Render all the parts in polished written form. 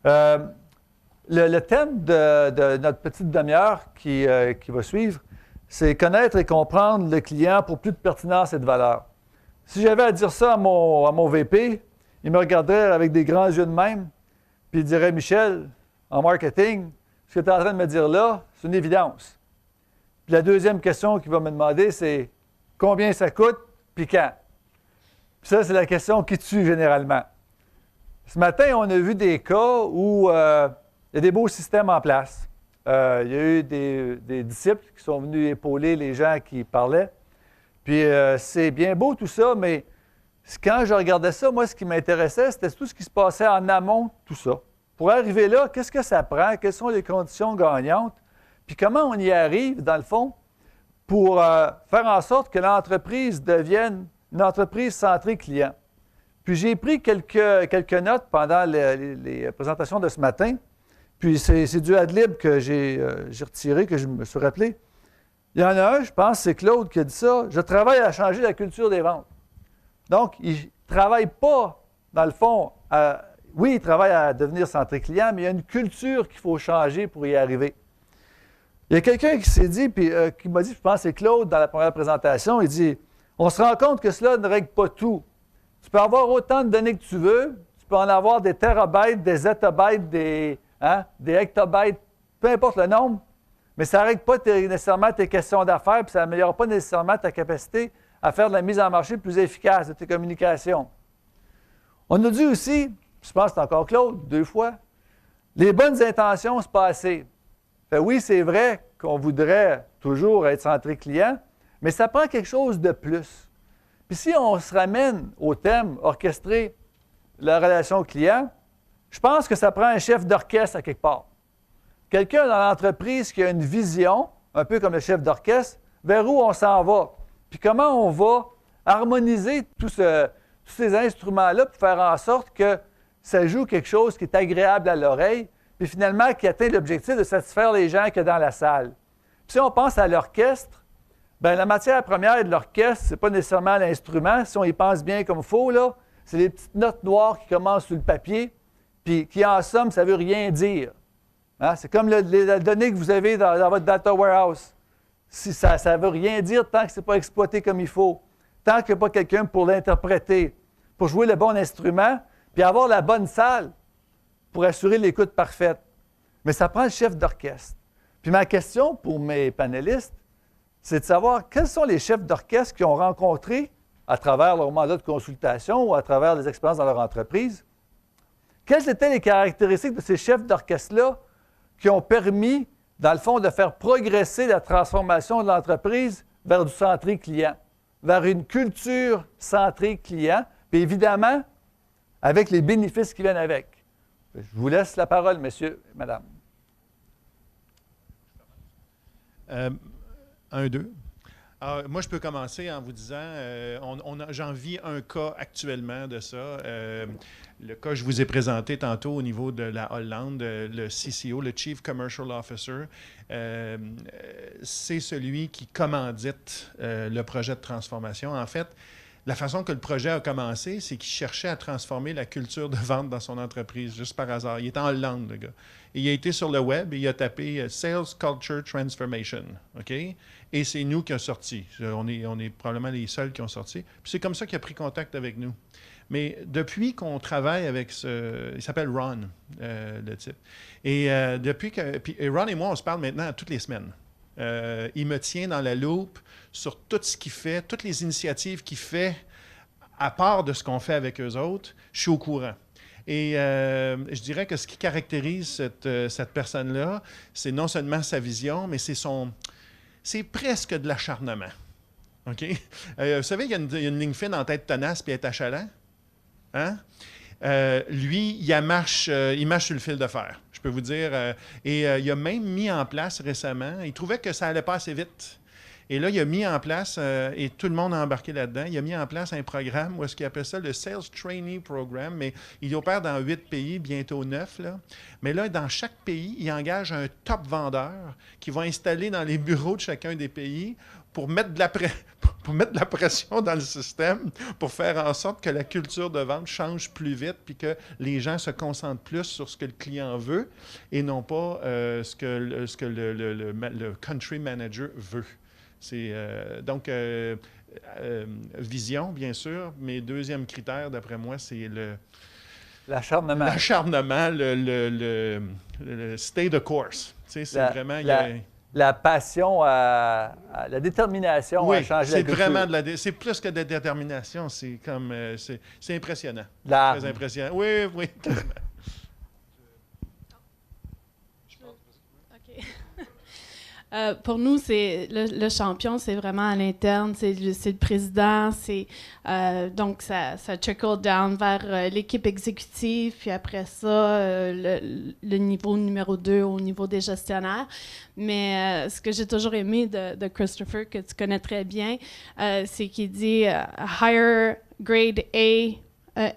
Euh, le thème de notre petite demi-heure qui va suivre, c'est connaître et comprendre le client pour plus de pertinence et de valeur. Si j'avais à dire ça à mon VP, il me regarderait avec des grands yeux de même, puis il dirait, Michel, en marketing, ce que tu es en train de me dire là, c'est une évidence. Puis la deuxième question qu'il va me demander, c'est combien ça coûte, puis quand? Puis ça, c'est la question qui tue généralement. Ce matin, on a vu des cas où il y a des beaux systèmes en place. Il y a eu des disciples qui sont venus épauler les gens qui parlaient. Puis c'est bien beau tout ça, mais quand je regardais ça, moi, ce qui m'intéressait, c'était tout ce qui se passait en amont, tout ça. Pour arriver là, qu'est-ce que ça prend? Quelles sont les conditions gagnantes? Puis comment on y arrive, dans le fond, pour faire en sorte que l'entreprise devienne une entreprise centrée client. Puis j'ai pris quelques notes pendant les présentations de ce matin. Puis c'est du ad-lib que j'ai retiré, que je me suis rappelé. Il y en a un, je pense, c'est Claude qui a dit ça. Je travaille à changer la culture des ventes. Donc, il ne travaille pas, dans le fond, oui, il travaille à devenir centré client, mais il y a une culture qu'il faut changer pour y arriver. Il y a quelqu'un qui s'est dit, puis qui m'a dit, je pense que c'est Claude dans la première présentation, il dit, on se rend compte que cela ne règle pas tout. Tu peux avoir autant de données que tu veux, tu peux en avoir des terabytes, des zettabytes, des hectobytes, peu importe le nombre, mais ça ne règle pas nécessairement tes questions d'affaires, puis ça n'améliore pas nécessairement ta capacité à faire de la mise en marché plus efficace de tes communications. On a dit aussi, je pense que c'est encore Claude, 2 fois, les bonnes intentions, c'est pas assez. Fait, oui, c'est vrai qu'on voudrait toujours être centré client, mais ça prend quelque chose de plus. Puis si on se ramène au thème orchestrer la relation client, je pense que ça prend un chef d'orchestre à quelque part. Quelqu'un dans l'entreprise qui a une vision, un peu comme le chef d'orchestre, vers où on s'en va. Puis comment on va harmoniser tous ces instruments-là pour faire en sorte que ça joue quelque chose qui est agréable à l'oreille, puis finalement qui atteint l'objectif de satisfaire les gens qu'il y a dans la salle. Puis si on pense à l'orchestre, bien, la matière première de l'orchestre, ce n'est pas nécessairement l'instrument. Si on y pense bien comme il faut, là, c'est les petites notes noires qui commencent sur le papier, puis qui, en somme, ça ne veut rien dire. Hein? C'est comme la donnée que vous avez dans votre data warehouse. Si ça ne veut rien dire tant que ce n'est pas exploité comme il faut, tant qu'il n'y a pas quelqu'un pour l'interpréter, pour jouer le bon instrument, puis avoir la bonne salle pour assurer l'écoute parfaite. Mais ça prend le chef d'orchestre. Puis ma question pour mes panélistes, c'est de savoir quels sont les chefs d'orchestre qu'ils ont rencontrés à travers leur mandat de consultation ou à travers les expériences dans leur entreprise. Quelles étaient les caractéristiques de ces chefs d'orchestre-là qui ont permis, dans le fond, de faire progresser la transformation de l'entreprise vers du centré client, vers une culture centrée client, puis évidemment, avec les bénéfices qui viennent avec. Je vous laisse la parole, messieurs et madame. 1, 2. Alors, moi, je peux commencer en vous disant, j'en vis un cas actuellement de ça. Le cas que je vous ai présenté tantôt au niveau de la Hollande, le CCO, le Chief Commercial Officer, c'est celui qui commandite le projet de transformation. En fait, la façon que le projet a commencé, c'est qu'il cherchait à transformer la culture de vente dans son entreprise, juste par hasard. Il est en Hollande, le gars. Et il a été sur le web et il a tapé Sales Culture Transformation. OK? Et c'est nous qui avons sorti. On est probablement les seuls qui ont sorti. Puis c'est comme ça qu'il a pris contact avec nous. Mais depuis qu'on travaille avec il s'appelle Ron, le type. Et Ron et moi, on se parle maintenant toutes les semaines. Il me tient dans la loupe sur tout ce qu'il fait, toutes les initiatives qu'il fait, à part de ce qu'on fait avec eux autres, je suis au courant. Et je dirais que ce qui caractérise cette personne-là, c'est non seulement sa vision, mais c'est presque de l'acharnement. OK? Vous savez, il y a une ligne fine en tête tenace puis être achalant. Hein? Lui, il marche sur le fil de fer, je peux vous dire. Il a même mis en place récemment, il trouvait que ça allait pas assez vite. Et là, il a mis en place, et tout le monde a embarqué là-dedans, il a mis en place un programme où est-ce qu'il appelle ça le Sales Trainee Program, mais il opère dans 8 pays, bientôt 9. Là. Mais là, dans chaque pays, il engage un top vendeur qui va installer dans les bureaux de chacun des pays pour mettre pour mettre de la pression dans le système, pour faire en sorte que la culture de vente change plus vite, puis que les gens se concentrent plus sur ce que le client veut et non pas ce que le country manager veut. C'est vision, bien sûr, mais deuxième critère, d'après moi, c'est L'acharnement. l'acharnement, le stay the course. Tu sais, c'est vraiment... La passion, la détermination à changer la culture. C'est vraiment c'est plus que de la détermination. C'est comme... c'est impressionnant. Très impressionnant. Oui, oui. Pour nous, c'est le champion, c'est vraiment à l'interne, c'est le président, donc ça trickle down vers l'équipe exécutive, puis après ça, le niveau numéro 2 au niveau des gestionnaires. Mais ce que j'ai toujours aimé de Christopher, que tu connais très bien, c'est qu'il dit hire grade A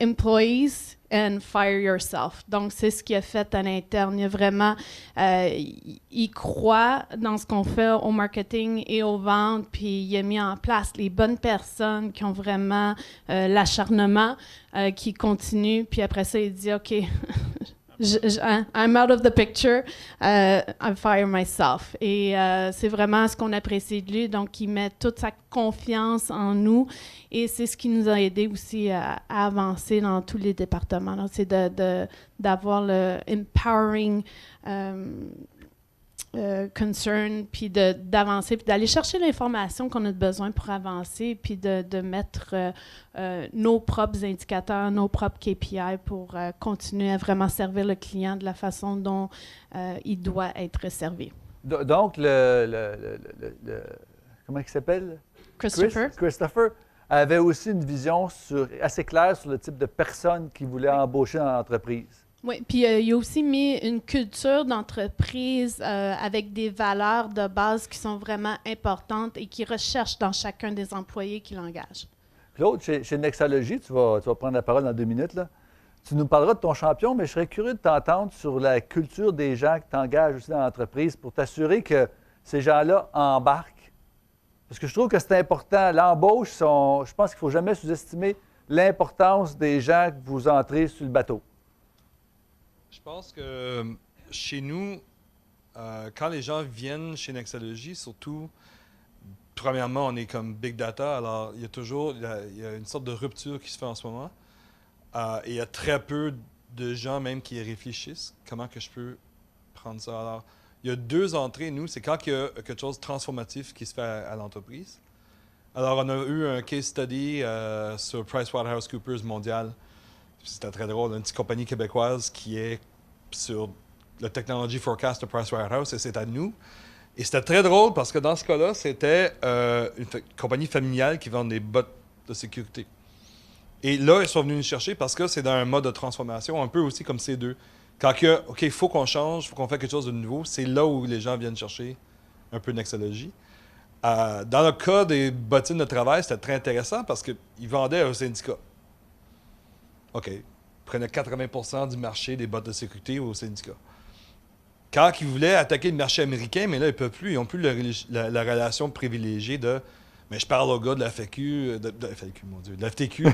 employees and fire yourself. Donc, c'est ce qu'il a fait à l'interne. Il a vraiment, il croit dans ce qu'on fait au marketing et aux ventes, puis il a mis en place les bonnes personnes qui ont vraiment l'acharnement, qui continuent, puis après ça, il dit, OK, I'm out of the picture, I fire myself. Et c'est vraiment ce qu'on apprécie de lui. Donc, il met toute sa confiance en nous et c'est ce qui nous a aidé aussi à avancer dans tous les départements. Donc, c'est d'avoir le empowering concern, puis d'avancer, puis d'aller chercher l'information qu'on a besoin pour avancer, puis de mettre nos propres indicateurs, nos propres KPI pour continuer à vraiment servir le client de la façon dont il doit être servi. Donc, comment il s'appelle? Christopher avait aussi une vision assez claire sur le type de personnes qu'il voulait embaucher dans l'entreprise. Oui, puis il a aussi mis une culture d'entreprise avec des valeurs de base qui sont vraiment importantes et qu'il recherche dans chacun des employés qu'il engage. Claude, chez Nexalogy, tu vas prendre la parole dans 2 minutes, là. Tu nous parleras de ton champion, mais je serais curieux de t'entendre sur la culture des gens que tu engages aussi dans l'entreprise pour t'assurer que ces gens-là embarquent. Parce que je trouve que c'est important. L'embauche, je pense qu'il ne faut jamais sous-estimer l'importance des gens que vous entrez sur le bateau. Je pense que chez nous, quand les gens viennent chez Nexalogy, surtout, premièrement, on est comme big data, alors il y a une sorte de rupture qui se fait en ce moment. Et il y a très peu de gens même qui réfléchissent. Comment que je peux prendre ça? Alors, il y a 2 entrées, nous, c'est quand il y a quelque chose de transformatif qui se fait à l'entreprise. Alors, on a eu un case study sur PricewaterhouseCoopers mondial. C'était très drôle, une petite compagnie québécoise qui est sur le Technology Forecast de Pricewaterhouse, et c'est à nous. Et c'était très drôle parce que dans ce cas-là, c'était une compagnie familiale qui vend des bottes de sécurité. Et là, ils sont venus nous chercher parce que c'est dans un mode de transformation, un peu aussi comme ces deux. Quand il faut qu'on change, il faut qu'on fasse quelque chose de nouveau, c'est là où les gens viennent chercher un peu Nexalogy. Dans le cas des bottines de travail, c'était très intéressant parce qu'ils vendaient aux syndicats. OK. Ils prenaient 80% du marché des bottes de sécurité aux syndicats. Quand ils voulaient attaquer le marché américain, mais là, ils ne peuvent plus. Ils n'ont plus la relation privilégiée de « mais je parle au gars de la FAQ, de la FTQ.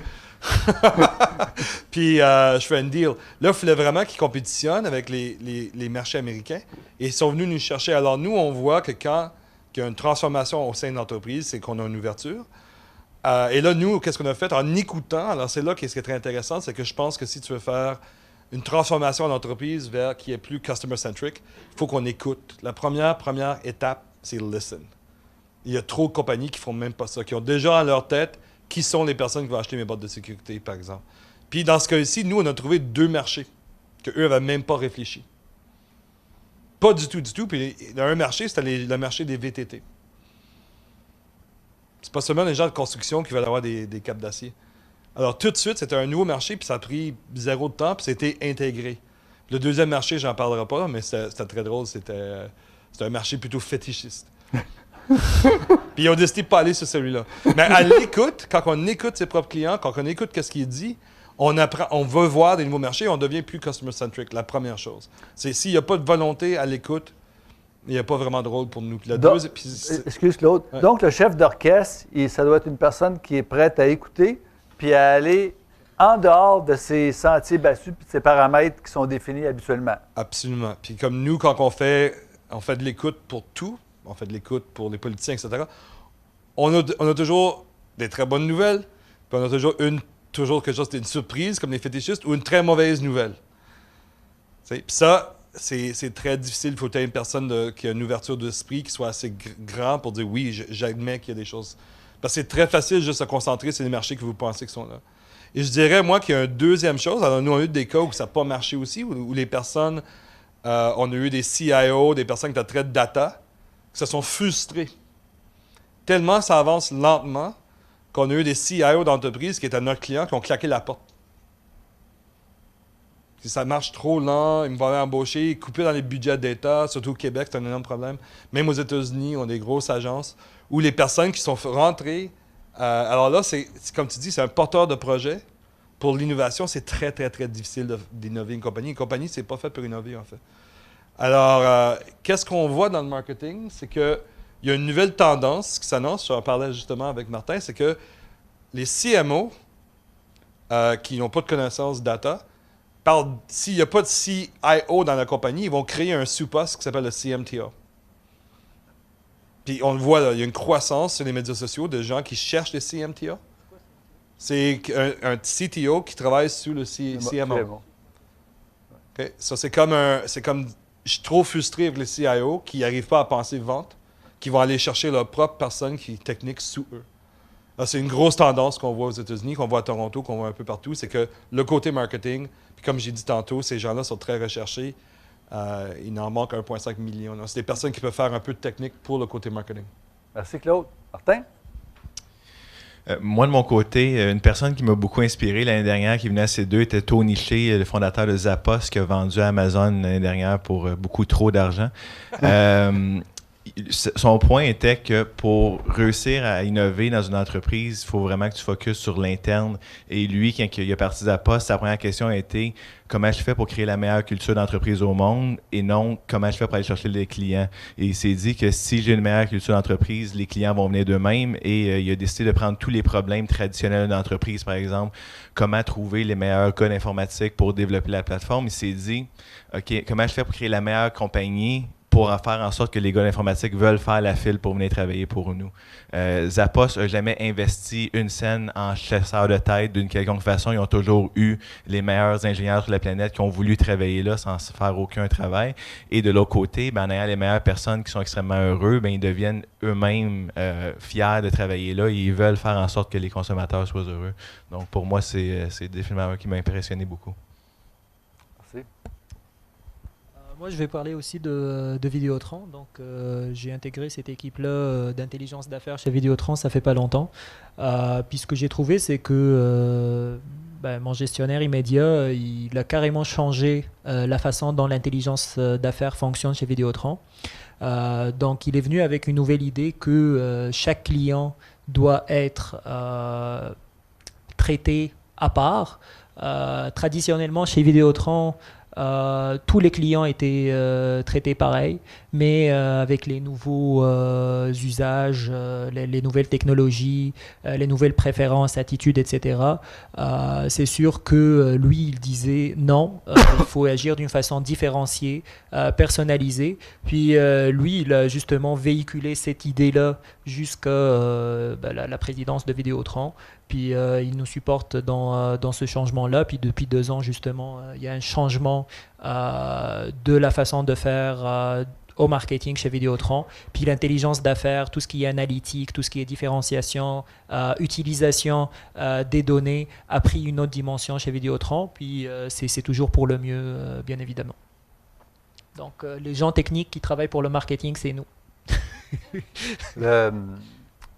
Puis je fais un deal. » Là, il fallait vraiment qu'ils compétitionnent avec les marchés américains. Et ils sont venus nous chercher. Alors, nous, on voit que quand il y a une transformation au sein de l'entreprise, c'est qu'on a une ouverture. Et là, nous, qu'est-ce qu'on a fait? En écoutant, alors c'est là qu'est-ce qui est très intéressant, c'est que je pense que si tu veux faire une transformation en entreprise vers qui est plus customer-centric, il faut qu'on écoute. La première étape, c'est listen. Il y a trop de compagnies qui ne font même pas ça, qui ont déjà dans leur tête qui sont les personnes qui vont acheter mes bottes de sécurité, par exemple. Puis dans ce cas-ci, nous, on a trouvé 2 marchés qu'eux n'avaient même pas réfléchi. Pas du tout. Puis un marché, c'était le marché des VTT. C'est pas seulement les gens de construction qui veulent avoir des capes d'acier. Alors, tout de suite, c'était un nouveau marché, puis ça a pris 0 de temps, puis c'était intégré. Le deuxième marché, j'en parlerai pas, mais c'était très drôle. C'était un marché plutôt fétichiste. Puis ils ont décidé de ne pas aller sur celui-là. Mais à l'écoute, quand on écoute ses propres clients, quand on écoute ce qu'il dit, on apprend, on veut voir des nouveaux marchés, on devient plus customer-centric, la première chose. C'est s'il n'y a pas de volonté à l'écoute, il n'y a pas vraiment de rôle pour nous. Puis excuse Claude. Ouais. Donc, le chef d'orchestre, ça doit être une personne qui est prête à écouter puis à aller en dehors de ces sentiers battus puis de ces paramètres qui sont définis habituellement. Absolument. Puis comme nous, quand on fait de l'écoute pour tout, on fait de l'écoute pour les politiciens, etc., on a toujours des très bonnes nouvelles, puis on a toujours quelque chose d'une surprise, comme les fétichistes, ou une très mauvaise nouvelle. Puis ça, c'est très difficile. Il faut être une personne qui a une ouverture d'esprit, qui soit assez grand pour dire oui, j'admets qu'il y a des choses. Parce que c'est très facile juste de se concentrer sur les marchés que vous pensez qui sont là. Et je dirais, moi, qu'il y a une deuxième chose. Alors, nous, on a eu des cas où ça n'a pas marché aussi, où les personnes, on a eu des CIO, des personnes qui étaient très data, qui se sont frustrées. Tellement ça avance lentement qu'on a eu des CIO d'entreprises qui étaient notre client, qui ont claqué la porte. Si ça marche trop lent, ils me vont aller embaucher, couper dans les budgets d'État, surtout au Québec, c'est un énorme problème. Même aux États-Unis, on a des grosses agences où les personnes qui sont rentrées. Alors là, c'est comme tu dis, c'est un porteur de projet. Pour l'innovation, c'est très, très, très difficile d'innover une compagnie. Une compagnie, c'est pas fait pour innover, en fait. Alors, qu'est-ce qu'on voit dans le marketing? C'est qu'il y a une nouvelle tendance qui s'annonce, je en parlais justement avec Martin, c'est que les CMO qui n'ont pas de connaissances data, s'il n'y a pas de CIO dans la compagnie, ils vont créer un sous-poste qui s'appelle le CMTO. Puis on le voit, là, il y a une croissance sur les médias sociaux de gens qui cherchent les CMTO. C'est un CTO qui travaille sur le CMO. Très bon. Okay? Ça, c'est comme je suis trop frustré avec les CIO qui n'arrivent pas à penser vente, qui vont aller chercher leur propre personne qui est technique sous eux. Alors, c'est une grosse tendance qu'on voit aux États-Unis, qu'on voit à Toronto, qu'on voit un peu partout, c'est que le côté marketing, puis comme j'ai dit tantôt, ces gens-là sont très recherchés. Il en manque 1,5 million. C'est des personnes qui peuvent faire un peu de technique pour le côté marketing. Merci Claude. Martin? Moi, de mon côté, une personne qui m'a beaucoup inspiré l'année dernière, qui venait à C2, était Tony Hsieh, le fondateur de Zappos, qui a vendu à Amazon l'année dernière pour beaucoup trop d'argent. Son point était que pour réussir à innover dans une entreprise, il faut vraiment que tu focuses sur l'interne. Et lui, quand il est parti de Zappos, sa première question a été comment je fais pour créer la meilleure culture d'entreprise au monde et non comment je fais pour aller chercher les clients. Et il s'est dit que si j'ai une meilleure culture d'entreprise, les clients vont venir d'eux-mêmes et il a décidé de prendre tous les problèmes traditionnels d'entreprise, par exemple, comment trouver les meilleurs codes informatiques pour développer la plateforme. Il s'est dit, OK, comment je fais pour créer la meilleure compagnie pour faire en sorte que les gars d'informatique veulent faire la file pour venir travailler pour nous. Zappos n'a jamais investi une scène en chasseur de tête d'une quelconque façon. Ils ont toujours eu les meilleurs ingénieurs sur la planète qui ont voulu travailler là sans faire aucun travail. Et de l'autre côté, en ayant les meilleures personnes qui sont extrêmement heureux, ils deviennent eux-mêmes fiers de travailler là et ils veulent faire en sorte que les consommateurs soient heureux. Donc pour moi, c'est définitivement un qui m'a impressionné beaucoup. Merci. Moi, je vais parler aussi de Vidéotron. Donc, j'ai intégré cette équipe-là d'intelligence d'affaires chez Vidéotron, ça fait pas longtemps. Puis ce que j'ai trouvé, c'est que mon gestionnaire immédiat, il a carrément changé la façon dont l'intelligence d'affaires fonctionne chez Vidéotron. Donc, il est venu avec une nouvelle idée que chaque client doit être traité à part. Traditionnellement, chez Vidéotron, tous les clients étaient traités pareil, mais avec les nouveaux usages, les nouvelles technologies, les nouvelles préférences, attitudes, etc., c'est sûr que lui, il disait non, il faut agir d'une façon différenciée, personnalisée. Puis lui, il a justement véhiculé cette idée-là jusqu'à la présidence de Vidéotron. Puis il nous supporte dans ce changement-là. Puis depuis 2 ans, justement, il y a un changement de la façon de faire au marketing chez Vidéotron. Puis l'intelligence d'affaires, tout ce qui est analytique, tout ce qui est différenciation, utilisation des données a pris une autre dimension chez Vidéotron. Puis c'est toujours pour le mieux, bien évidemment. Donc les gens techniques qui travaillent pour le marketing, c'est nous.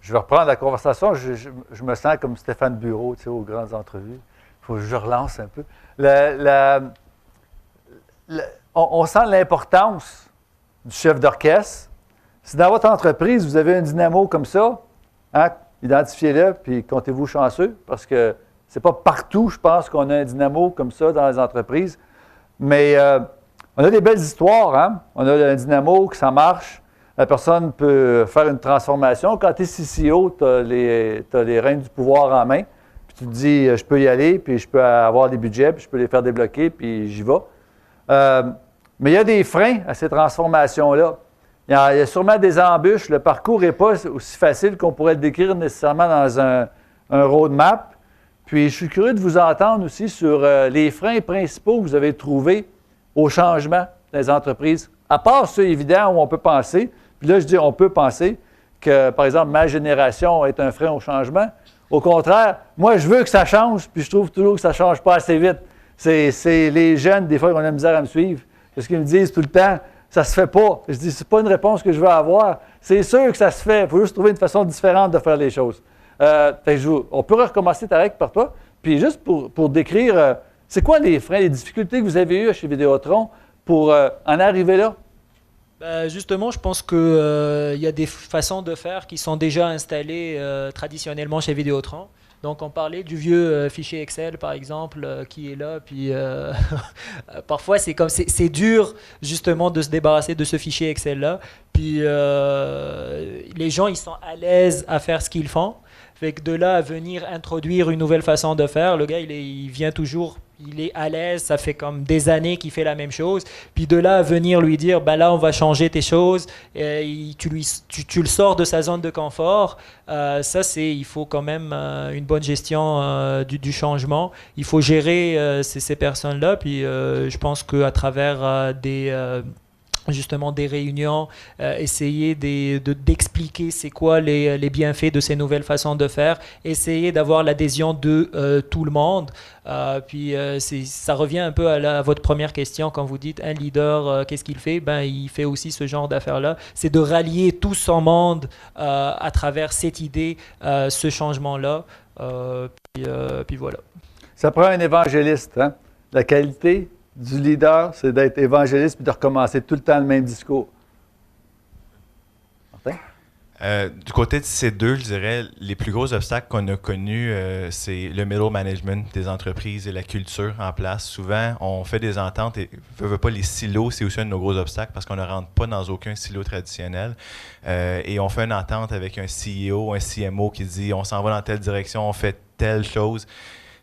Je vais reprendre la conversation. Je me sens comme Stéphane Bureau, aux grandes entrevues. Il faut que je relance un peu. On sent l'importance du chef d'orchestre. Si dans votre entreprise, vous avez un dynamo comme ça, identifiez-le, puis comptez-vous chanceux, parce que c'est pas partout, je pense, qu'on a un dynamo comme ça dans les entreprises. Mais On a des belles histoires, hein? On a un dynamo que ça marche. La personne peut faire une transformation. Quand tu es CCO, tu as les rênes du pouvoir en main. Puis tu te dis, je peux y aller, puis je peux avoir des budgets, puis je peux les faire débloquer, puis j'y vais. Mais il y a des freins à ces transformations-là. Il y a sûrement des embûches. Le parcours n'est pas aussi facile qu'on pourrait le décrire nécessairement dans un roadmap. Puis je suis curieux de vous entendre aussi sur les freins principaux que vous avez trouvés au changement des entreprises. À part ceux évidents où on peut penser, puis là je dis on peut penser que, par exemple, ma génération est un frein au changement. Au contraire, moi je veux que ça change, puis je trouve toujours que ça ne change pas assez vite. C'est les jeunes, des fois, qui ont la misère à me suivre. Parce qu'ils me disent tout le temps, ça se fait pas. Je dis, c'est pas une réponse que je veux avoir. C'est sûr que ça se fait. Il faut juste trouver une façon différente de faire les choses. On peut recommencer, Tarek, par toi. Puis juste pour décrire, c'est quoi les freins, les difficultés que vous avez eues chez Vidéotron pour en arriver là? Justement, je pense qu'il y a des façons de faire qui sont déjà installées traditionnellement chez Vidéotron. Donc, on parlait du vieux fichier Excel, par exemple, qui est là. Puis, parfois, c'est dur, justement, de se débarrasser de ce fichier Excel-là. Puis, les gens, ils sont à l'aise à faire ce qu'ils font. Fait que de là à venir introduire une nouvelle façon de faire, le gars, il vient toujours, il est à l'aise, ça fait comme des années qu'il fait la même chose. Puis de là à venir lui dire, ben là, on va changer tes choses, tu le sors de sa zone de confort. Il faut quand même une bonne gestion du changement. Il faut gérer ces personnes-là. Puis je pense qu'à travers justement des réunions, essayer d'expliquer c'est quoi les bienfaits de ces nouvelles façons de faire, essayer d'avoir l'adhésion de tout le monde. Puis ça revient un peu à votre première question quand vous dites un leader, qu'est-ce qu'il fait? Ben, il fait aussi ce genre d'affaires-là. C'est de rallier tout son monde à travers cette idée, ce changement-là. Puis voilà. Ça prend un évangéliste, hein? La qualité du leader, c'est d'être évangéliste et de recommencer tout le temps le même discours. Martin? Du côté de ces deux, je dirais, les plus gros obstacles qu'on a connus, c'est le middle management des entreprises et la culture en place. Souvent, on fait des ententes et veut pas les silos, c'est aussi un de nos gros obstacles parce qu'on ne rentre pas dans aucun silo traditionnel. Et on fait une entente avec un CEO, un CMO qui dit on s'en va dans telle direction, on fait telle chose,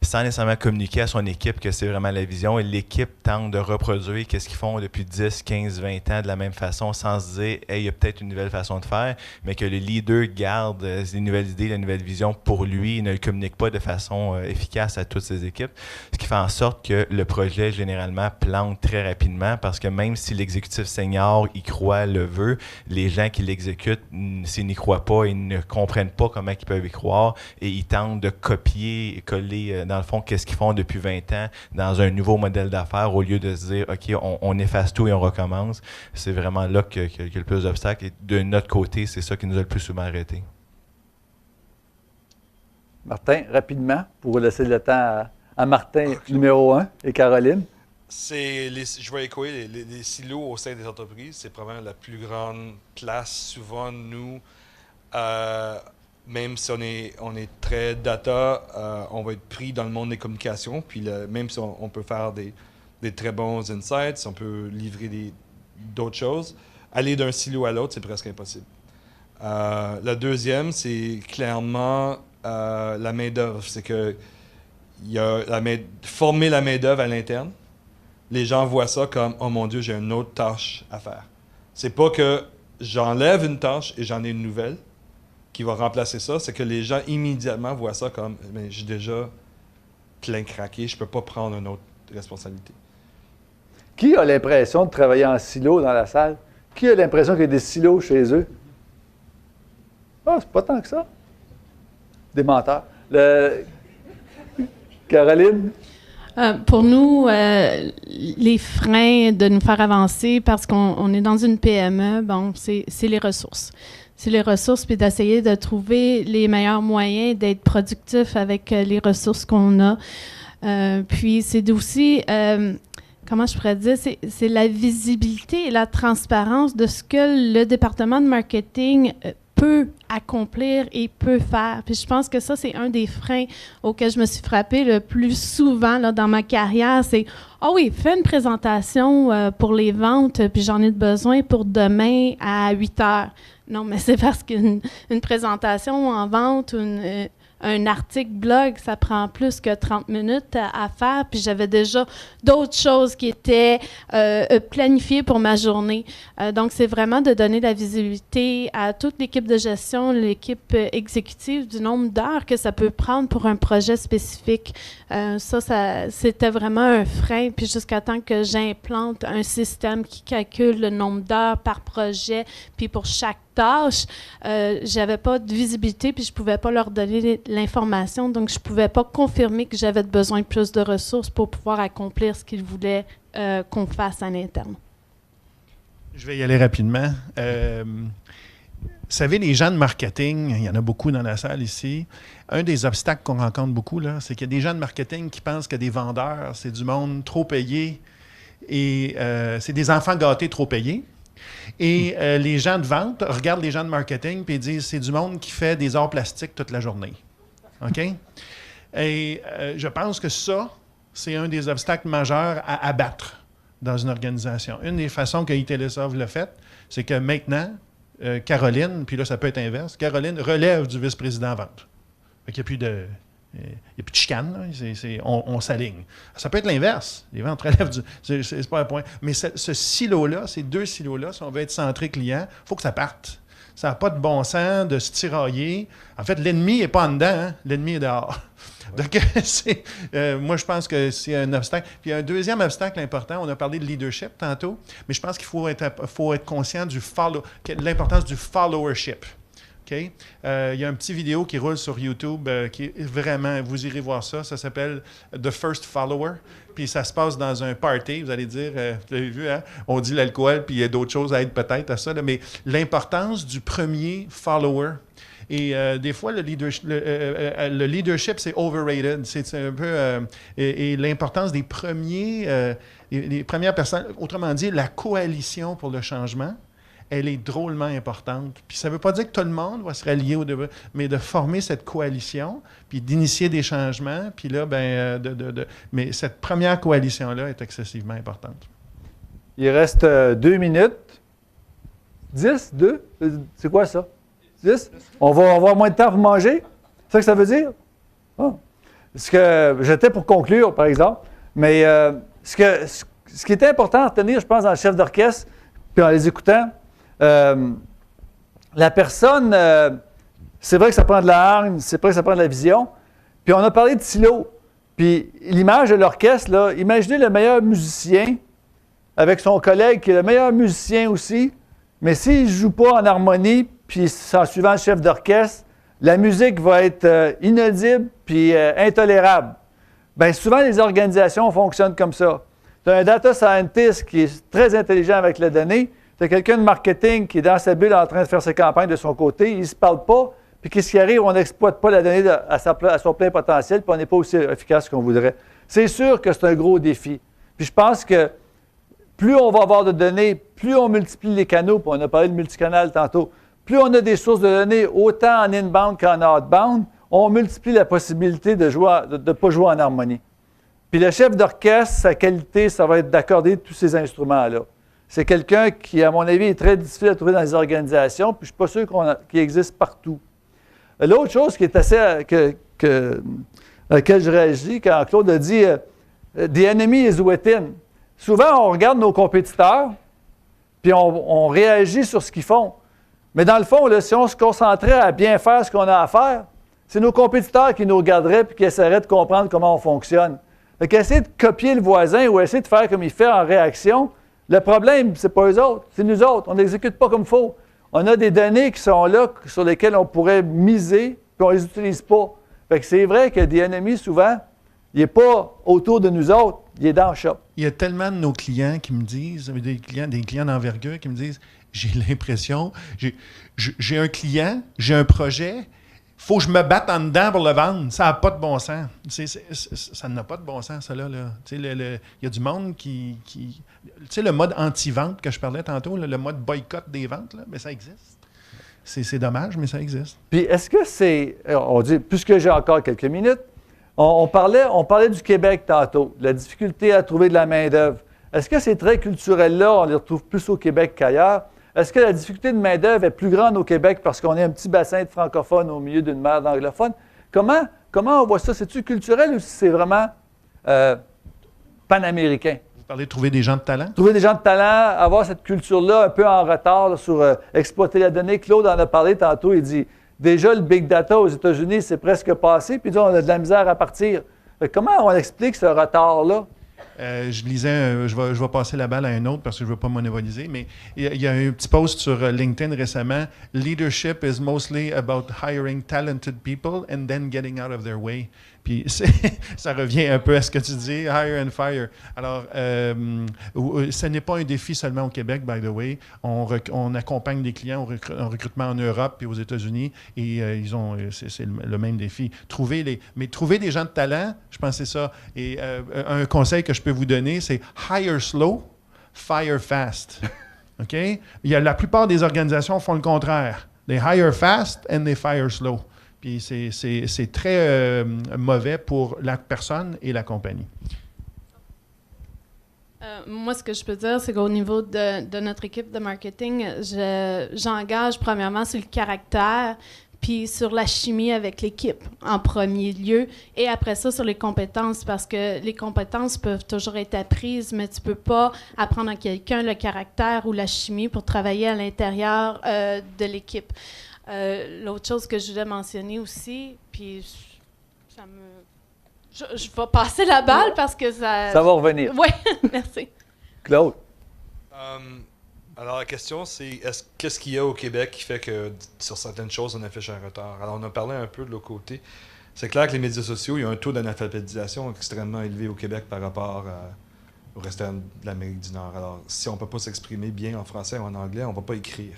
sans nécessairement communiquer à son équipe que c'est vraiment la vision. Et l'équipe tente de reproduire ce qu'ils font depuis 10, 15, 20 ans de la même façon, sans se dire « Hey, il y a peut-être une nouvelle façon de faire », mais que le leader garde les nouvelles idées, la nouvelle vision pour lui et ne le communique pas de façon efficace à toutes ses équipes. Ce qui fait en sorte que le projet, généralement, plante très rapidement parce que même si l'exécutif senior y croit, le veut, les gens qui l'exécutent, s'ils n'y croient pas, ils ne comprennent pas comment ils peuvent y croire et ils tentent de copier et coller dans le fond, qu'est-ce qu'ils font depuis 20 ans dans un nouveau modèle d'affaires au lieu de se dire, OK, on efface tout et on recommence. C'est vraiment là qu'il y a le plus d'obstacles. Et de notre côté, c'est ça qui nous a le plus souvent arrêtés. Martin, rapidement, pour laisser le temps à Martin, numéro 1, et Caroline. Je vais échoyer les silos au sein des entreprises. C'est probablement la plus grande place. Souvent, nous, même si on est très data, on va être pris dans le monde des communications. Puis même si on peut faire des très bons insights, on peut livrer d'autres choses, aller d'un silo à l'autre, c'est presque impossible. La deuxième, c'est clairement la main-d'œuvre. C'est que former la main-d'œuvre à l'interne. Les gens voient ça comme « Oh mon Dieu, j'ai une autre tâche à faire ». C'est pas que j'enlève une tâche et j'en ai une nouvelle qui va remplacer ça, c'est que les gens immédiatement voient ça comme « J'ai déjà plein craqué, je peux pas prendre une autre responsabilité ». Qui a l'impression de travailler en silo dans la salle? Qui a l'impression qu'il y a des silos chez eux? Ah, c'est pas tant que ça. Des menteurs. Caroline? Pour nous, les freins de nous faire avancer, parce qu'on est dans une PME, bon, c'est les ressources. C'est les ressources, puis d'essayer de trouver les meilleurs moyens d'être productif avec les ressources qu'on a. Puis c'est aussi, comment je pourrais dire, c'est la visibilité et la transparence de ce que le département de marketing peut accomplir et peut faire. Puis je pense que ça, c'est un des freins auxquels je me suis frappée le plus souvent là, dans ma carrière. C'est « Ah oui, fais une présentation pour les ventes, puis j'en ai besoin pour demain à 8 heures. » Non, mais c'est parce qu'une présentation en vente ou un article blog, ça prend plus que 30 minutes à faire, puis j'avais déjà d'autres choses qui étaient planifiées pour ma journée. Donc, c'est vraiment de donner de la visibilité à toute l'équipe de gestion, l'équipe exécutive, du nombre d'heures que ça peut prendre pour un projet spécifique. Ça, c'était vraiment un frein, puis jusqu'à temps que j'implante un système qui calcule le nombre d'heures par projet, puis pour chaque tâche, j'avais pas de visibilité, puis je pouvais pas leur donner l'information, donc je pouvais pas confirmer que j'avais besoin de plus de ressources pour pouvoir accomplir ce qu'ils voulaient qu'on fasse à l'interne. Je vais y aller rapidement. Vous savez, les gens de marketing, il y en a beaucoup dans la salle ici. Un des obstacles qu'on rencontre beaucoup, là, c'est qu'il y a des gens de marketing qui pensent que des vendeurs, c'est du monde trop payé et c'est des enfants gâtés trop payés. Et les gens de vente regardent les gens de marketing et disent c'est du monde qui fait des arts plastiques toute la journée. OK? Et je pense que ça, c'est un des obstacles majeurs à abattre dans une organisation. Une des façons que iTelesoft l'a fait, c'est que maintenant, Caroline, puis là, ça peut être inverse, Caroline relève du vice-président vente. Fait qu'il n'y a plus de... Il n'y a plus de chicane, là. On s'aligne. Ça peut être l'inverse. Les ventes relèvent du... C'est pas un point. Mais ce silo-là, ces deux silos-là, si on veut être centré client, il faut que ça parte. Ça n'a pas de bon sens de se tirailler. En fait, l'ennemi n'est pas en dedans, hein? L'ennemi est dehors. Ouais. Donc, moi, je pense que c'est un obstacle. Puis, un deuxième obstacle important, on a parlé de leadership tantôt, mais je pense qu'il faut être conscient de l'importance du followership. Okay? Il y a une petite vidéo qui roule sur YouTube qui est vraiment, vous irez voir ça, ça s'appelle The First Follower. Puis ça se passe dans un party, vous allez dire, vous l'avez vu, hein? On dit l'alcool, puis il y a d'autres choses à être peut-être à ça, là, mais l'importance du premier follower. Et des fois, le leadership, c'est overrated. C'est un peu... et l'importance des premiers, les premières personnes, autrement dit, la coalition pour le changement, elle est drôlement importante. Puis ça ne veut pas dire que tout le monde va se rallier mais de former cette coalition, puis d'initier des changements, puis là, mais cette première coalition-là est excessivement importante. Il reste 2 minutes. 10? 2? C'est quoi ça? 10? On va avoir moins de temps pour manger? C'est ça que ça veut dire? Ah. J'étais pour conclure, par exemple, mais ce qui est important à retenir, je pense, dans le chef d'orchestre, puis en les écoutant, la personne, c'est vrai que ça prend de la hargne, c'est vrai que ça prend de la vision. Puis on a parlé de silo. Puis l'image de l'orchestre, là, imaginez le meilleur musicien avec son collègue qui est le meilleur musicien aussi, mais s'il ne joue pas en harmonie, puis en suivant le chef d'orchestre, la musique va être inaudible puis intolérable. Bien, souvent, les organisations fonctionnent comme ça. Tu as un data scientist qui est très intelligent avec les données. Tu as quelqu'un de marketing qui est dans sa bulle en train de faire ses campagnes de son côté. Il ne se parle pas. Puis qu'est-ce qui arrive? On n'exploite pas la donnée à son plein potentiel, puis on n'est pas aussi efficace qu'on voudrait. C'est sûr que c'est un gros défi. Puis je pense que plus on va avoir de données, plus on multiplie les canaux, puis on a parlé de multicanal tantôt, plus on a des sources de données, autant en inbound qu'en outbound, on multiplie la possibilité de ne pas jouer en harmonie. Puis le chef d'orchestre, sa qualité, ça va être d'accorder tous ces instruments-là. C'est quelqu'un qui, à mon avis, est très difficile à trouver dans les organisations, puis je ne suis pas sûr qu'il existe partout. L'autre chose qui est assez à laquelle je réagis, quand Claude a dit « The enemy is within ». Souvent, on regarde nos compétiteurs, puis on réagit sur ce qu'ils font. Mais dans le fond, là, si on se concentrait à bien faire ce qu'on a à faire, c'est nos compétiteurs qui nous regarderaient et qui essaieraient de comprendre comment on fonctionne. Donc, essayer de copier le voisin ou essayer de faire comme il fait en réaction, le problème, c'est pas eux autres, c'est nous autres. On n'exécute pas comme il faut. On a des données qui sont là, sur lesquelles on pourrait miser, puis on ne les utilise pas. Fait que c'est vrai que des ennemis, souvent, il n'est pas autour de nous autres, il est dans le shop. Il y a tellement de nos clients qui me disent, des clients d'envergure qui me disent, j'ai l'impression, j'ai un client, j'ai un projet, il faut que je me batte en dedans pour le vendre. Ça n'a pas de bon sens. Ça n'a pas de bon sens, ça là. Il y a du monde qui tu sais, le mode anti-vente que je parlais tantôt, là, le mode boycott des ventes, là, mais ça existe. c'est dommage, mais ça existe. Puis est-ce que c'est, on dit, puisque j'ai encore quelques minutes, on parlait du Québec tantôt, la difficulté à trouver de la main-d'œuvre. Est-ce que ces traits culturels-là, on les retrouve plus au Québec qu'ailleurs? Est-ce que la difficulté de main-d'œuvre est plus grande au Québec parce qu'on est un petit bassin de francophones au milieu d'une mer d'anglophones? Comment on voit ça? C'est-tu culturel ou c'est vraiment panaméricain? Vous parlez de trouver des gens de talent? Trouver des gens de talent, avoir cette culture-là un peu en retard là, sur exploiter la donnée. Claude en a parlé tantôt, il dit déjà le big data aux États-Unis, c'est presque passé, puis on a de la misère à partir. Comment on explique ce retard-là? Je lisais, je vais passer la balle à un autre parce que je ne veux pas monopoliser, mais il y a un petit post sur LinkedIn récemment. Leadership is mostly about hiring talented people and then getting out of their way. Puis ça revient un peu à ce que tu dis, hire and fire. Alors, ce n'est pas un défi seulement au Québec, by the way. On accompagne des clients en recrutement en Europe et aux États-Unis et c'est le même défi. Trouver des gens de talent, je pense que c'est ça. Et un conseil que je peux vous donner, c'est hire slow, fire fast. OK? La plupart des organisations font le contraire. They hire fast and they fire slow. Puis c'est très mauvais pour la personne et la compagnie. Moi, ce que je peux dire, c'est qu'au niveau de notre équipe de marketing, j'engage premièrement sur le caractère, puis sur la chimie avec l'équipe en premier lieu, et après ça sur les compétences, parce que les compétences peuvent toujours être apprises, mais tu peux pas apprendre à quelqu'un le caractère ou la chimie pour travailler à l'intérieur de l'équipe. L'autre chose que je voulais mentionner aussi, puis je vais passer la balle parce que ça... Ça va revenir. Oui, merci. Claude? Alors, la question, c'est qu'est-ce qu'il y a au Québec qui fait que sur certaines choses, on affiche un retard? Alors, on a parlé un peu de l'autre côté. C'est clair que les médias sociaux, il y a un taux d'analphabétisation extrêmement élevé au Québec par rapport au reste de l'Amérique du Nord. Alors, si on ne peut pas s'exprimer bien en français ou en anglais, on ne va pas écrire.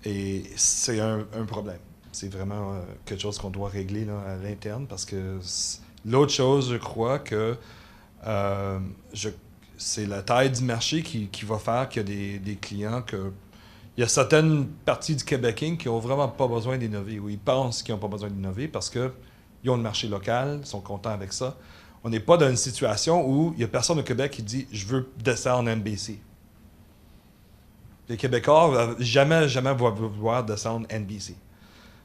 Et c'est un problème. C'est vraiment quelque chose qu'on doit régler là, à l'interne parce que l'autre chose, je crois que c'est la taille du marché qui va faire qu'il y a des clients que... Il y a certaines parties du Québec Inc. qui n'ont vraiment pas besoin d'innover ou ils pensent qu'ils n'ont pas besoin d'innover parce qu'ils ont le marché local, ils sont contents avec ça. On n'est pas dans une situation où il n'y a personne au Québec qui dit « je veux descendre NBC ». Les Québécois ne vont jamais vouloir descendre NBC.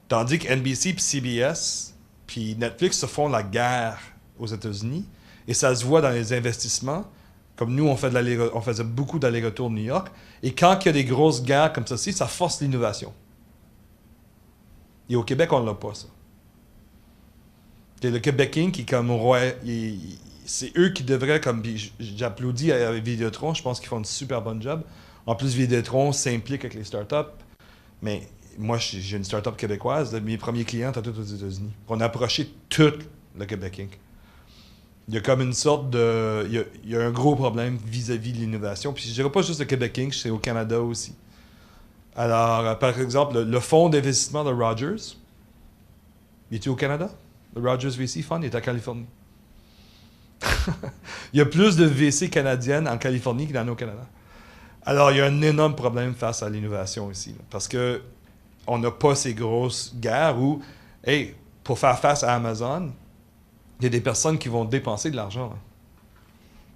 Tandis que NBC puis CBS puis Netflix se font la guerre aux États-Unis et ça se voit dans les investissements. Comme nous, on faisait beaucoup d'allers-retours New York. Et quand il y a des grosses guerres comme ceci, ça force l'innovation. Et au Québec, on n'a pas ça. Et le Québec Inc. qui est comme roi, c'est eux qui devraient, comme j'applaudis à Vidéotron, je pense qu'ils font une super bonne job. En plus, Vidéotron s'implique avec les startups. Mais moi, j'ai une startup québécoise. Mes premiers clients étaient tous aux États-Unis. On a approché tout le Québec Inc. Il y a comme une sorte de... Il y a un gros problème vis-à-vis de l'innovation. Puis je dirais pas juste le Québec Inc., c'est au Canada aussi. Alors, par exemple, le fonds d'investissement de Rogers, il est au Canada? Le Rogers VC Fund, il est en Californie. Il y a plus de VC canadiennes en Californie qu'il y en a au Canada. Alors, il y a un énorme problème face à l'innovation ici. Là, parce que on n'a pas ces grosses guerres où, hey, pour faire face à Amazon, il y a des personnes qui vont dépenser de l'argent. Là.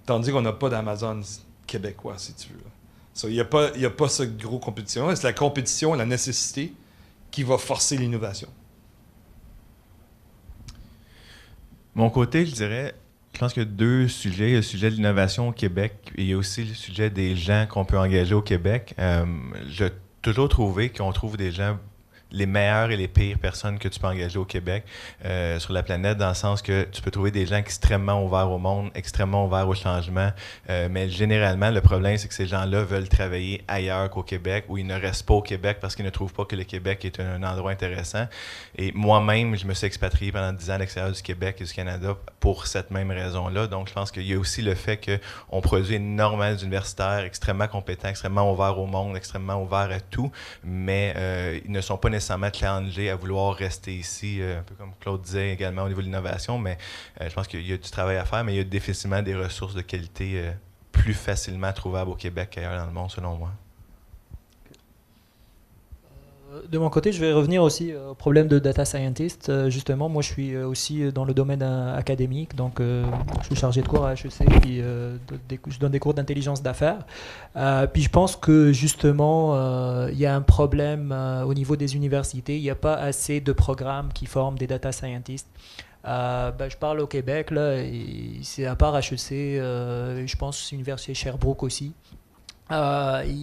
Tandis qu'on n'a pas d'Amazon québécois, si tu veux. So, il n'y a pas cette grosse compétition. C'est la compétition, la nécessité qui va forcer l'innovation. Mon côté, je dirais, je pense qu'il y a deux sujets. Il y a le sujet de l'innovation au Québec et il y a aussi le sujet des gens qu'on peut engager au Québec. J'ai toujours trouvé qu'on trouve des gens, les meilleures et les pires personnes que tu peux engager au Québec sur la planète, dans le sens que tu peux trouver des gens extrêmement ouverts au monde, extrêmement ouverts au changement, mais généralement, le problème, c'est que ces gens-là veulent travailler ailleurs qu'au Québec, ou ils ne restent pas au Québec parce qu'ils ne trouvent pas que le Québec est un endroit intéressant. Et moi-même, je me suis expatrié pendant 10 ans à l'extérieur du Québec et du Canada pour cette même raison-là. Donc, je pense qu'il y a aussi le fait qu'on produit énormément d'universitaires extrêmement compétents, extrêmement ouverts au monde, extrêmement ouverts à tout, mais ils ne sont pas nécessairement challengés à vouloir rester ici, un peu comme Claude disait également au niveau de l'innovation, mais je pense qu'il y a du travail à faire, mais il y a définitivement des ressources de qualité plus facilement trouvables au Québec qu'ailleurs dans le monde, selon moi. De mon côté, je vais revenir aussi au problème de data scientist. Justement, moi, je suis aussi dans le domaine académique, donc je suis chargé de cours à HEC, puis je donne des cours d'intelligence d'affaires. Puis je pense que justement, il y a un problème au niveau des universités. Il n'y a pas assez de programmes qui forment des data scientists. Je parle au Québec, là, et c'est à part HEC, je pense l'université Sherbrooke aussi.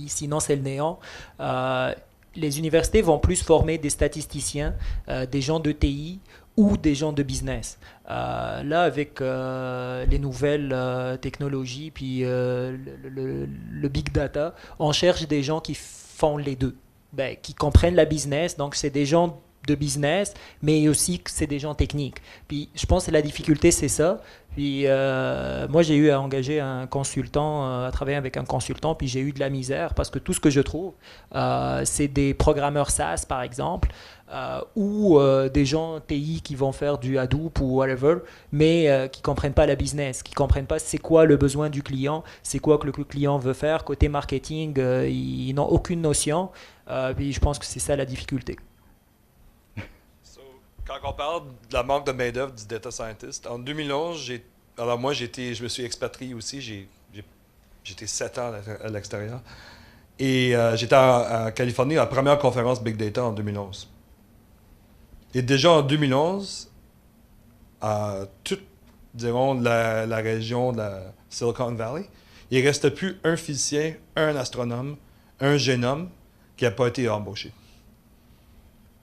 Sinon, c'est le néant. Les universités vont plus former des statisticiens, des gens de TI ou des gens de business. Là, avec les nouvelles technologies, puis le big data, on cherche des gens qui font les deux, qui comprennent la business. Donc, c'est des gens de business, mais aussi que c'est des gens techniques. Puis je pense que la difficulté, c'est ça. Puis moi, j'ai eu à engager un consultant, à travailler avec un consultant, puis j'ai eu de la misère parce que tout ce que je trouve, c'est des programmeurs SaaS, par exemple, ou des gens TI qui vont faire du Hadoop ou whatever, mais qui ne comprennent pas la business, qui ne comprennent pas c'est quoi le besoin du client, c'est quoi que le client veut faire. Côté marketing, ils n'ont aucune notion. Puis je pense que c'est ça la difficulté. Quand on parle de la manque de main-d'œuvre du data scientist, en 2011, je me suis expatrié aussi. J'étais 7 ans à l'extérieur. Et j'étais en Californie à la première conférence Big Data en 2011. Et déjà en 2011, toute, dirons, la région de la Silicon Valley, il ne restait plus un physicien, un astronome, un génome qui n'a pas été embauché.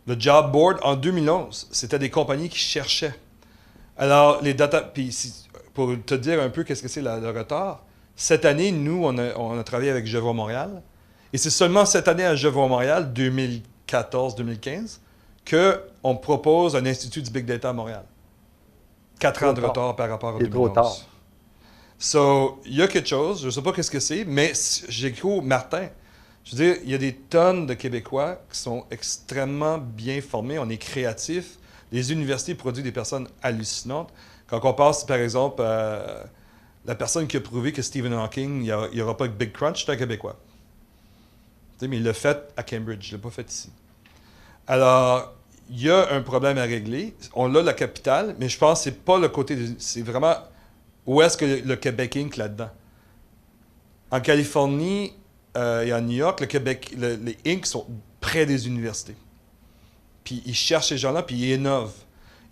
Le job board, en 2011, c'était des compagnies qui cherchaient. Alors, les data... Puis, pour te dire un peu qu'est-ce que c'est le retard, cette année, nous, on a travaillé avec Gevrey Montréal. Et c'est seulement cette année à Gevrey Montréal, 2014-2015, qu'on propose un institut du Big Data à Montréal. 4 ans de retard par rapport à 2011. Trop tard. So, il y a quelque chose, je ne sais pas qu'est-ce que c'est, mais j'écoute Martin. Je veux dire, il y a des tonnes de Québécois qui sont extrêmement bien formés. On est créatifs. Les universités produisent des personnes hallucinantes. Quand on passe, par exemple, la personne qui a prouvé que Stephen Hawking, il n'y aura pas de Big Crunch, c'est un Québécois. Tu sais, mais il l'a fait à Cambridge, il ne l'a pas fait ici. Alors, il y a un problème à régler. On a la capitale, mais je pense que ce n'est pas le côté... C'est vraiment où est-ce que le Québec Inc. là-dedans. En Californie... et à New York, le Québec, les Inc. sont près des universités. Puis ils cherchent ces gens-là, puis ils innovent.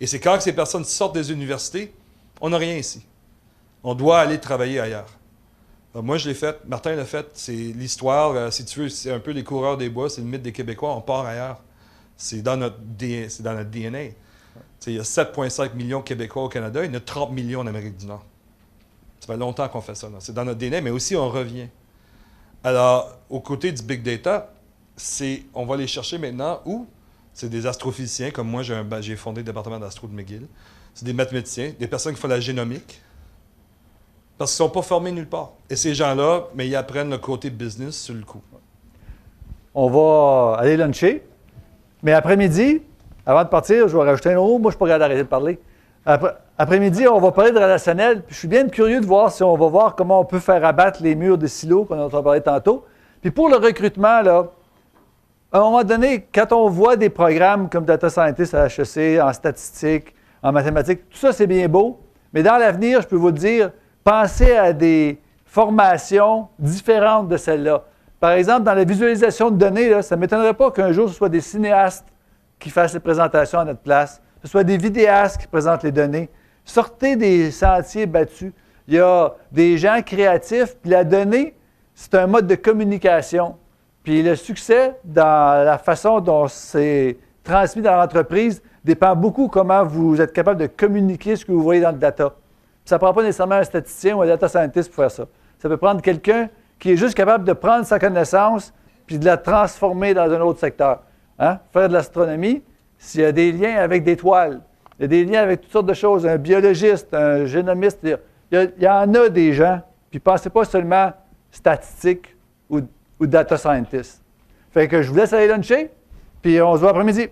Et c'est quand ces personnes sortent des universités, on n'a rien ici. On doit aller travailler ailleurs. Alors moi, je l'ai fait, Martin l'a fait, c'est l'histoire, si tu veux, c'est un peu les coureurs des bois, c'est le mythe des Québécois, on part ailleurs. C'est dans notre DNA. Il y a 7,5 millions de Québécois au Canada, il y en a 30 millions en Amérique du Nord. Ça fait longtemps qu'on fait ça. C'est dans notre DNA, mais aussi on revient. Alors, aux côtés du Big Data, on va les chercher maintenant où? C'est des astrophysiciens, comme moi, j'ai fondé le département d'astro de McGill. C'est des mathématiciens, des personnes qui font la génomique, parce qu'ils ne sont pas formés nulle part. Et ces gens-là, mais ils apprennent le côté business sur le coup. On va aller luncher, mais après-midi, avant de partir, je vais rajouter un mot. Moi, je ne suis pas capable d'arrêter de parler. Après-midi, on va parler de relationnel. Puis je suis bien curieux de voir si on va voir comment on peut faire abattre les murs de silos qu'on a parlé tantôt. Puis pour le recrutement, là, à un moment donné, quand on voit des programmes comme Data Scientist à HEC, en statistique, en mathématiques, tout ça, c'est bien beau. Mais dans l'avenir, je peux vous le dire, pensez à des formations différentes de celles-là. Par exemple, dans la visualisation de données, là, ça ne m'étonnerait pas qu'un jour, ce soit des cinéastes qui fassent les présentations à notre place. Que ce soit des vidéastes qui présentent les données. Sortez des sentiers battus. Il y a des gens créatifs, puis la donnée, c'est un mode de communication. Puis le succès dans la façon dont c'est transmis dans l'entreprise dépend beaucoup comment vous êtes capable de communiquer ce que vous voyez dans le data. Puis ça ne prend pas nécessairement un statisticien ou un data scientist pour faire ça. Ça peut prendre quelqu'un qui est juste capable de prendre sa connaissance puis de la transformer dans un autre secteur. Hein? Faire de l'astronomie, s'il y a des liens avec des toiles, il y a des liens avec toutes sortes de choses, un biologiste, un génomiste, il y en a des gens, puis pensez pas seulement statistique ou data scientist. Fait que je vous laisse aller luncher, puis on se voit après-midi.